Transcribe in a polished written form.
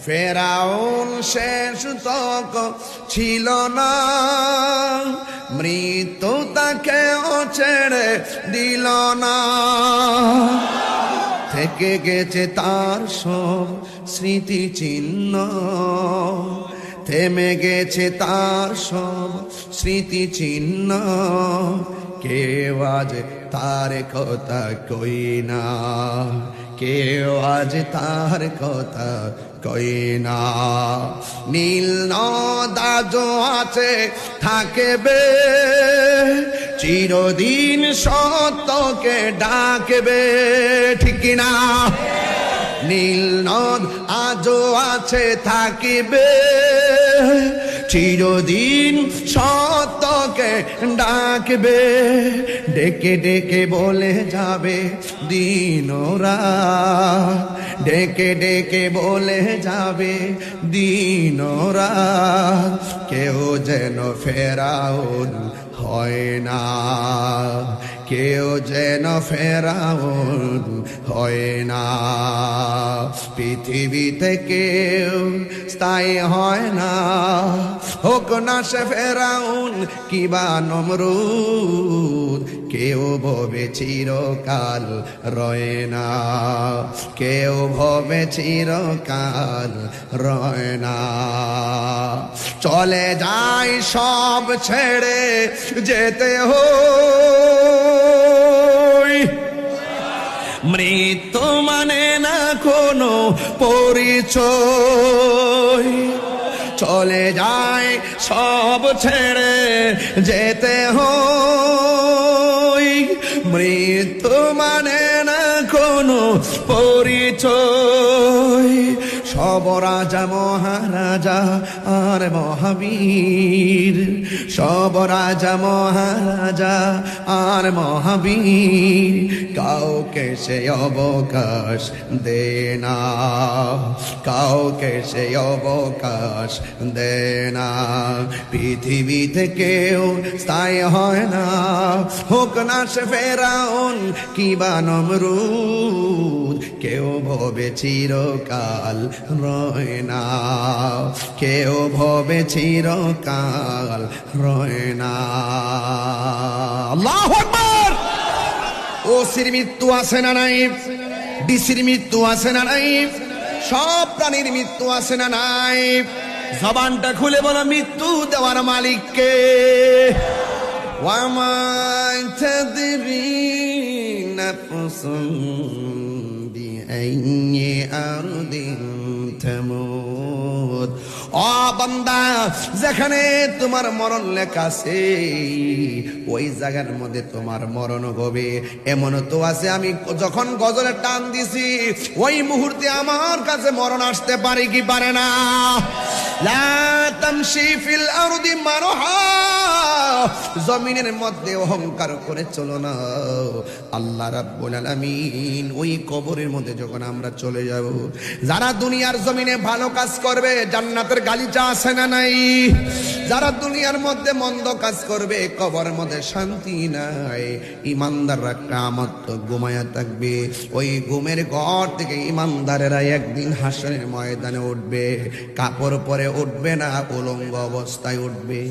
ফেরাউন শেষ তক ছিল না, মৃত্যু তাকেও ছেড়ে দিল না। থেকে গেছে তার সব স্মৃতি চিহ্ন, থেমে গেছে তার সব স্মৃতি চিহ্ন। কেউ আজ তার কথা কই না, কেউ আজ তার কথা কই না। নীল নদ আজও আছে থাকবে, চিরদিন সত্যকে ডাকবে, ঠিক না? নীল নদ আজও আছে থাকিবে, চিরদিন সত্যকে ডাকবে। ডেকে ডেকে বলে যাবে দিন রাত, ডেকে ডেকে বলে যাবে দিন রাত। কেউ যেন ফেরাউন হয় না, কেউ যেন ফেরাউন হয় না। পৃথিবীতে কেউ স্থায়ী হয় না, হোক না সে ফেরাউন কিবা নমরুদ। কেউ ভবে চিরকাল রয় না, কেউ ভবে চিরকাল রয় না। চলে যায় সব ছেড়ে যেতে হয়, মৃত্যু মানে না কোনো পরিচয়। চলে যায় সব ছেড়ে যেতে হয়, মৃত্যু মানে না কোনো পরিচয়। সব রাজা মহারাজা আর মহাবীর, সব রাজা মহারাজা আর মহাবীর, কাউকে সে অবকাশ দে না, কাউকে সে অবকাশ দে না। পৃথিবীতে কেউ স্থায়ী হয় না, হোক না সে ফেরাউন কিবা নমরুদ। কেউ ভবে চিরকাল রয় না, কেউ ভবে চিরকাল রয় না। আল্লাহু আকবার। ওসির মৃত্যু আছে না নাই? ডিসির মৃত্যু আছে না নাই? সব প্রাণীর মৃত্যু আছে না নাই? জবানটা খুলে বলো মৃত্যু দেওয়ার মালিক কে? ওয়ামা তাদরি নাফসুন বিআইয়ি আরদিন তামুত। ও বান্দা, যেখানে তোমার মরণ লেখা আছে ওই জায়গার মধ্যে তোমার মরণ হবে। এমন তো আছে আমি যখন গজলে টান দিছি ওই মুহূর্তে আমার কাছে মরণ আসতে পারে কি পারে না? লা তামশি ফিল আরদি মারহা, জমিনের মধ্যে অহংকার করে চলো না। আল্লাহ রাব্বুল আলামিন ওই কবরের মধ্যে যখন আমরা চলে যাব, যারা দুনিয়ার জমিনে ভালো কাজ করবে জান্নাতের গালিচা আছে না নাই? যারা দুনিয়ার মধ্যে মন্দ কাজ করবে কবরের মধ্যে শান্তি নাই। ইমানদাররা কিয়ামত ঘুমায়া থাকবে, ওই ঘুমের ঘর থেকে ইমানদারেরা একদিন হাসরের ময়দানে উঠবে। কাপড় পরে উঠবে না, উলঙ্গ অবস্থায় উঠবে।